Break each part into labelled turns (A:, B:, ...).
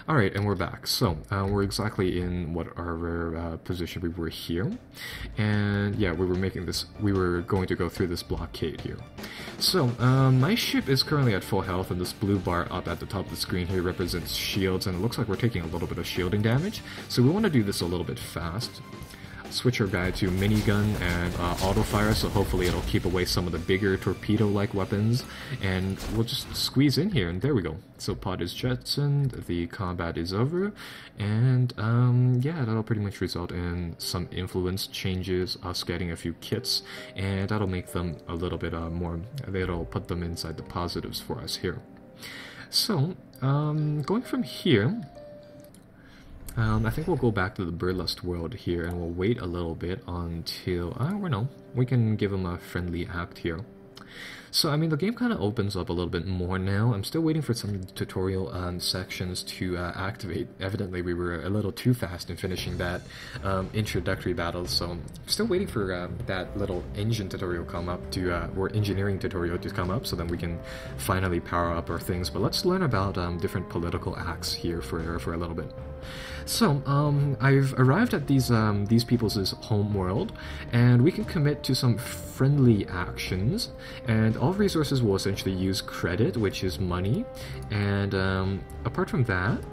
A: Alright, and we're back. So, we're exactly in what our position we were here. And yeah, we were going to go through this blockade here. So, my ship is currently at full health, and this blue bar up at the top of the screen here represents shields, and it looks like we're taking a little bit of shielding damage. So we want to do this a little bit fast. Switch our guy to minigun and auto fire, so hopefully it'll keep away some of the bigger torpedo-like weapons, and we'll just squeeze in here, and there we go. So pod is jettisoned, the combat is over, and yeah, that'll pretty much result in some influence changes, us getting a few kits, and that'll make them a little bit more, that'll put them inside the positives for us here. So, going from here, I think we'll go back to the Burlesque world here, and we'll wait a little bit until, I don't know, we can give him a friendly act here. So, I mean, the game kind of opens up a little bit more now. I'm still waiting for some tutorial sections to activate. Evidently, we were a little too fast in finishing that introductory battle, so I'm still waiting for that little engine tutorial come up to, or engineering tutorial to come up, so then we can finally power up our things. But let's learn about different political acts here for a little bit. So, I've arrived at these people's homeworld, and we can commit to some friendly actions, and all resources will essentially use credit, which is money, and apart from that,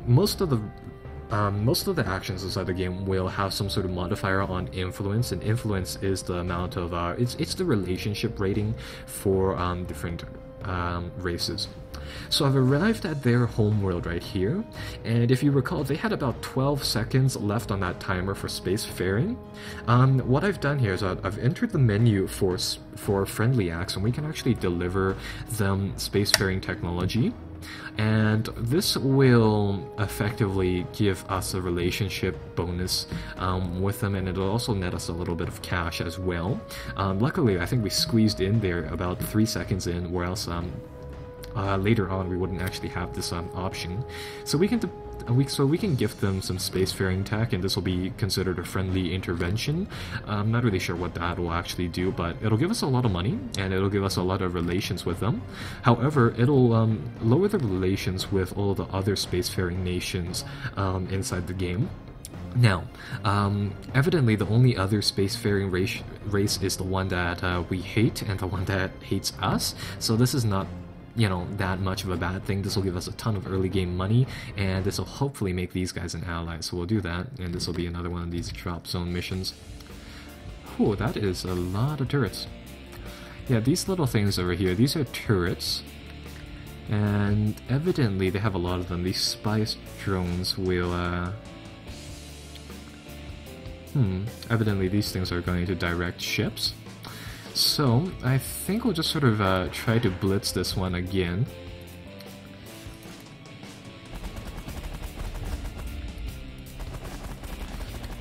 A: most of the actions inside the game will have some sort of modifier on influence, and influence is the amount of it's the relationship rating for different races. So I've arrived at their homeworld right here, and if you recall, they had about 12 seconds left on that timer for spacefaring. What I've done here is I've entered the menu for friendly acts, and we can actually deliver them spacefaring technology. And this will effectively give us a relationship bonus with them, and it'll also net us a little bit of cash as well. Luckily, I think we squeezed in there about 3 seconds in, where else later on we wouldn't actually have this option. So we can gift them some spacefaring tech, and this will be considered a friendly intervention. I'm not really sure what that will actually do, but it'll give us a lot of money, and it'll give us a lot of relations with them. However, it'll lower the relations with all the other spacefaring nations inside the game. Now, evidently the only other spacefaring race is the one that we hate, and the one that hates us, so this is not, you know, that much of a bad thing. This will give us a ton of early game money, and this will hopefully make these guys an ally, so we'll do that, and this will be another one of these drop zone missions. Whew, that is a lot of turrets. Yeah, these little things over here, these are turrets, and evidently they have a lot of them. These spice drones will, evidently these things are going to direct ships. So, I think we'll just sort of try to blitz this one again.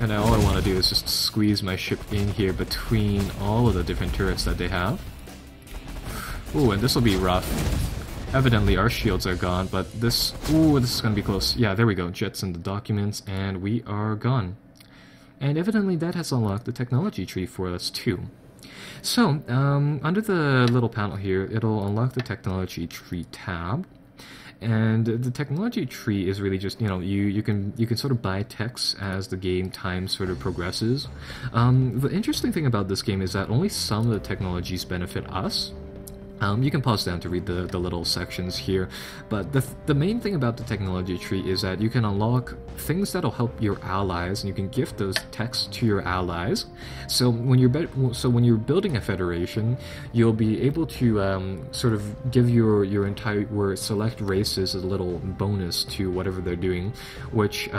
A: And all I want to do is just squeeze my ship in here between all of the different turrets that they have. Ooh, and this will be rough. Evidently our shields are gone, but this... Ooh, this is going to be close. Yeah, there we go. Jetson the documents, and we are gone. And evidently that has unlocked the technology tree for us too. So, under the little panel here, it'll unlock the technology tree tab, and the technology tree is really just, you know, you can sort of buy techs as the game time sort of progresses. The interesting thing about this game is that only some of the technologies benefit us. You can pause down to read the little sections here, but the main thing about the technology tree is that you can unlock things that'll help your allies, and you can gift those techs to your allies. So when you're building a federation, you'll be able to sort of give your entire select races a little bonus to whatever they're doing, which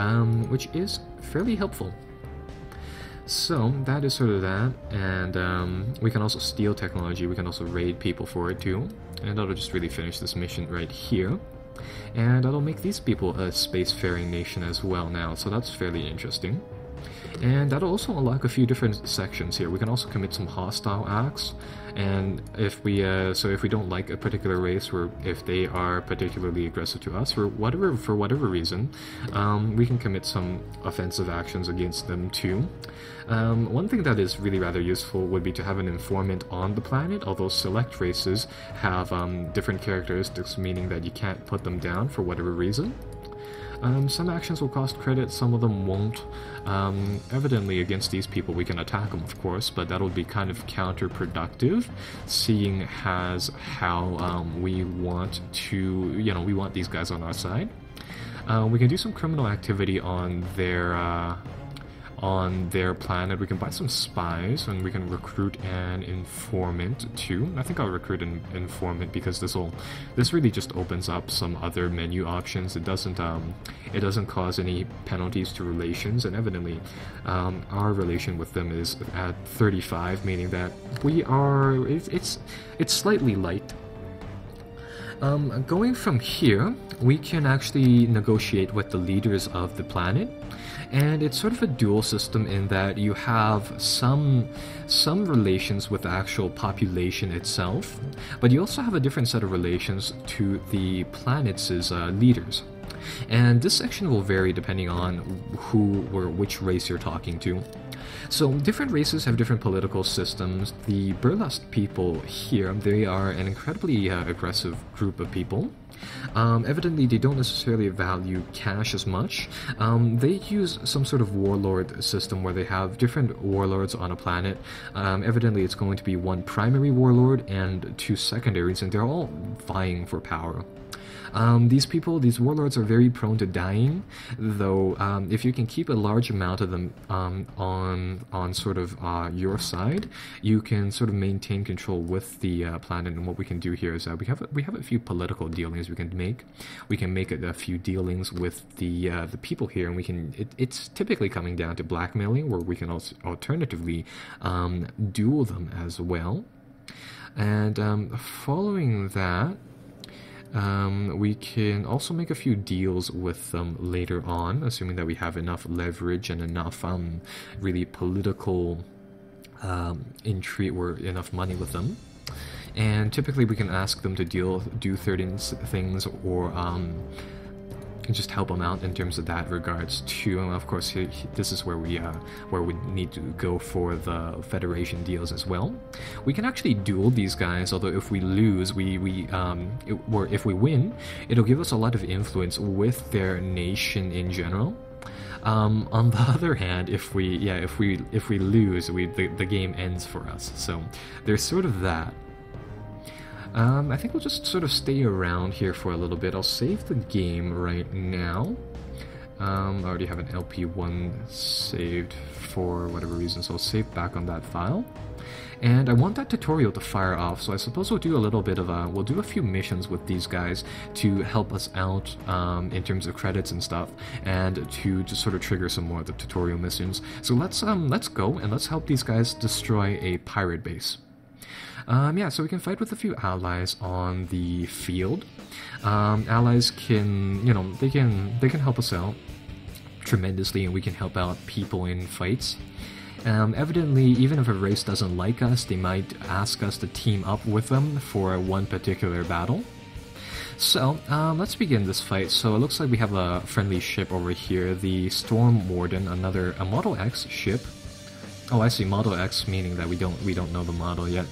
A: is fairly helpful. So, that is sort of that, and we can also steal technology, we can also raid people for it too, and that'll just really finish this mission right here. And that'll make these people a spacefaring nation as well now, so that's fairly interesting. And that'll also unlock a few different sections here. We can also commit some hostile acts, and if we if we don't like a particular race, or if they are particularly aggressive to us, for whatever reason, we can commit some offensive actions against them too. One thing that is really rather useful would be to have an informant on the planet, although select races have different characteristics, meaning that you can't put them down for whatever reason. Some actions will cost credit, some of them won't. Evidently, against these people, we can attack them, of course, but that'll be kind of counterproductive, seeing as how we want to, we want these guys on our side. We can do some criminal activity on their planet. We can buy some spies, and we can recruit an informant too. I think I'll recruit an informant because this really just opens up some other menu options. It doesn't cause any penalties to relations, and evidently our relation with them is at 35, meaning that it's slightly light. Going from here, we can actually negotiate with the leaders of the planet, and it's sort of a dual system in that you have some relations with the actual population itself, but you also have a different set of relations to the planet's leaders. And this section will vary depending on who or which race you're talking to. So different races have different political systems. The Burlust people here, they are an incredibly aggressive group of people. Evidently, they don't necessarily value cash as much. They use some sort of warlord system where they have different warlords on a planet. Evidently, it's going to be one primary warlord and two secondaries, and they're all vying for power. These warlords are very prone to dying, though if you can keep a large amount of them on sort of your side, you can sort of maintain control with the planet. And what we can do here is we have a few political dealings we can make. We can make a few dealings with the people here, and it's typically coming down to blackmailing, where we can also alternatively duel them as well. And following that, we can also make a few deals with them later on, assuming that we have enough leverage and enough really political intrigue or enough money with them. And typically we can ask them to do certain things, or just help them out in terms of that regards too. And of course, this is where we need to go for the Federation deals as well. We can actually duel these guys, although if we lose, or if we win, it'll give us a lot of influence with their nation in general. On the other hand, if we lose, the game ends for us. So there's sort of that. I think we'll just sort of stay around here for a little bit. I'll save the game right now. I already have an LP1 saved for whatever reason, so I'll save back on that file. And I want that tutorial to fire off, so I suppose we'll do a little bit of we'll do a few missions with these guys to help us out in terms of credits and stuff, and to just sort of trigger some more of the tutorial missions. So let's go and let's help these guys destroy a pirate base. So we can fight with a few allies on the field. Allies can, they can help us out tremendously, and we can help out people in fights. Evidently, even if a race doesn't like us, they might ask us to team up with them for one particular battle. So, let's begin this fight. So it looks like we have a friendly ship over here, the Storm Warden, a Model X ship. Oh, I see, Model X, meaning that we don't know the model yet.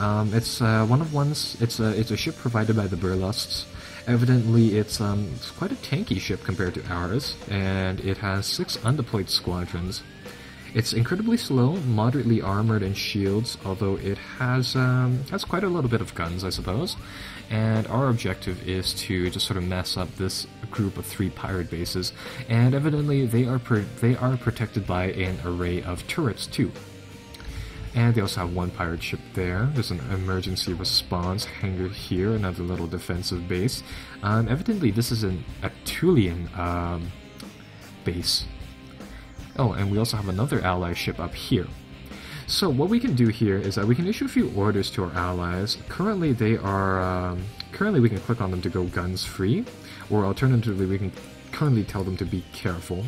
A: It's one of ones. It's a ship provided by the Burlusts. Evidently, it's quite a tanky ship compared to ours, and it has 6 undeployed squadrons. It's incredibly slow, moderately armored and shields, although it has quite a little bit of guns, I suppose. And our objective is to just sort of mess up this group of 3 pirate bases. And evidently, they are protected by an array of turrets too. And they also have 1 pirate ship there. There's an emergency response hangar here, another little defensive base. Evidently, this is an Actulian base. Oh, and we also have another ally ship up here. So what we can do here is that we can issue a few orders to our allies. Currently, currently we can click on them to go guns free, or alternatively, we can currently tell them to be careful.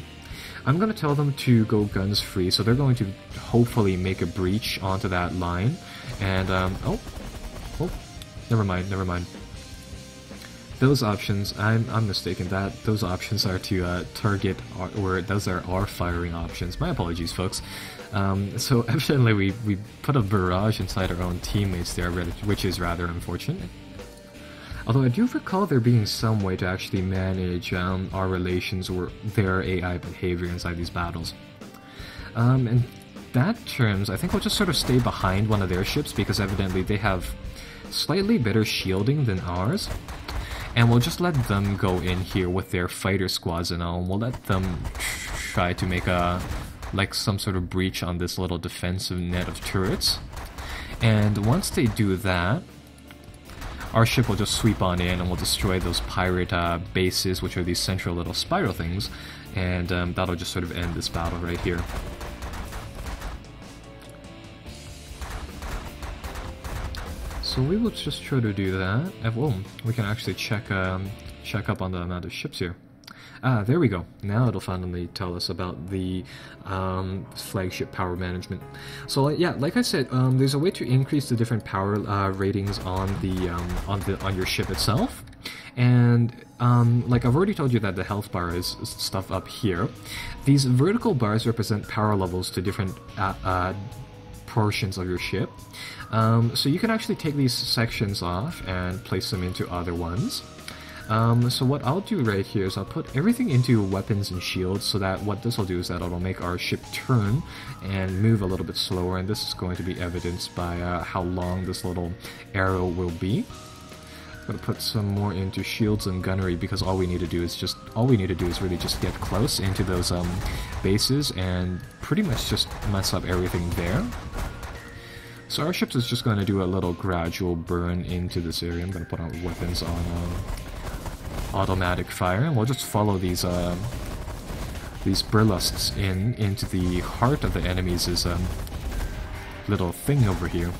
A: I'm gonna tell them to go guns free, so they're going to hopefully make a breach onto that line. And oh, never mind. Those options, I'm mistaken. Those options are to target, or those are our firing options. My apologies, folks. So evidently we put a barrage inside our own teammates there, which is rather unfortunate. Although I do recall there being some way to actually manage our relations or their AI behavior inside these battles. In that terms, I think we'll just sort of stay behind one of their ships because evidently they have slightly better shielding than ours. And we'll just let them go in here with their fighter squads and all, and we'll let them try to make some sort of breach on this little defensive net of turrets. And once they do that, our ship will just sweep on in and we'll destroy those pirate bases, which are these central little spiral things, and that'll just sort of end this battle right here. So we will just try to do that. Well, we can actually check up on the amount of ships here. Ah, there we go. Now it'll finally tell us about the flagship power management. So yeah, like I said, there's a way to increase the different power ratings on your ship itself. And like I've already told you that the health bar is stuff up here. These vertical bars represent power levels to different portions of your ship. So you can actually take these sections off and place them into other ones. So what I'll do right here is I'll put everything into weapons and shields, so that what this will do is that it'll make our ship turn and move a little bit slower, and this is going to be evidenced by how long this little arrow will be. I'm gonna put some more into shields and gunnery because all we need to do is really just get close into those bases and pretty much just mess up everything there. So our ship is just going to do a little gradual burn into this area. I'm going to put our weapons on automatic fire, and we'll just follow these burlests into the heart of the enemy's little thing over here.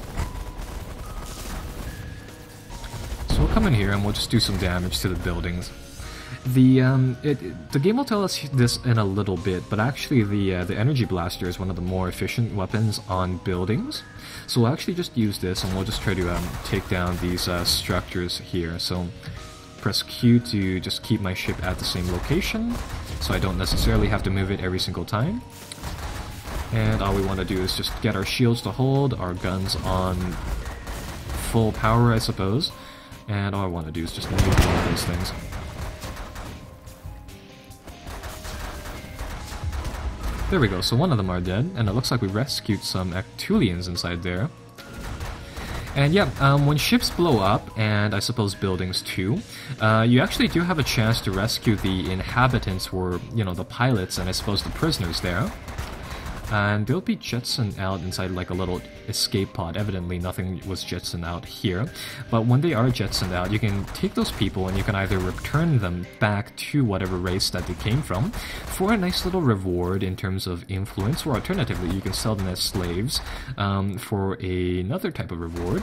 A: So we'll come in here and we'll just do some damage to the buildings. The game will tell us this in a little bit, but actually the energy blaster is one of the more efficient weapons on buildings. So we'll actually just use this, and we'll just try to take down these structures here. So press Q to just keep my ship at the same location, so I don't necessarily have to move it every single time. And all we want to do is just get our shields to hold, our guns on full power, I suppose. And all I want to do is just nuke one of those things. There we go, so one of them are dead, and it looks like we rescued some Actulians inside there. And yeah, when ships blow up, and I suppose buildings too, you actually do have a chance to rescue the inhabitants, or, you know, the pilots, and I suppose the prisoners there. And they'll be jettisoned out inside like a little escape pod. Evidently nothing was jettisoned out here, but when they are jettisoned out, you can take those people and you can either return them back to whatever race that they came from for a nice little reward in terms of influence, or alternatively you can sell them as slaves for another type of reward,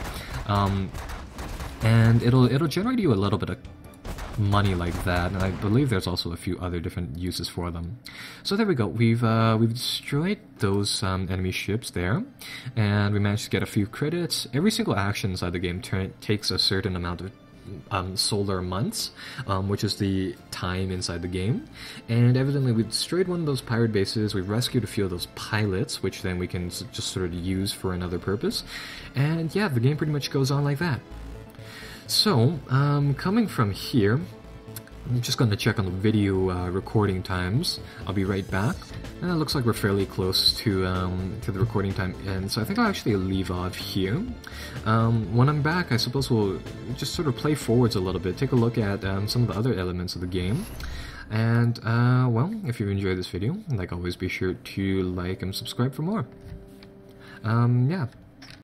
A: and it'll generate you a little bit of money like that, and I believe there's also a few other different uses for them. So there we go, we've destroyed those enemy ships there, and we managed to get a few credits. Every single action inside the game takes a certain amount of solar months, which is the time inside the game, and evidently we destroyed one of those pirate bases, we've rescued a few of those pilots, which then we can just sort of use for another purpose, and yeah, the game pretty much goes on like that. So, coming from here, I'm just going to check on the video recording times. I'll be right back. And it looks like we're fairly close to the recording time end, so I think I'll actually leave off here. When I'm back, I suppose we'll just sort of play forwards a little bit, take a look at some of the other elements of the game. And, well, if you enjoyed this video, like always, be sure to like and subscribe for more. Yeah.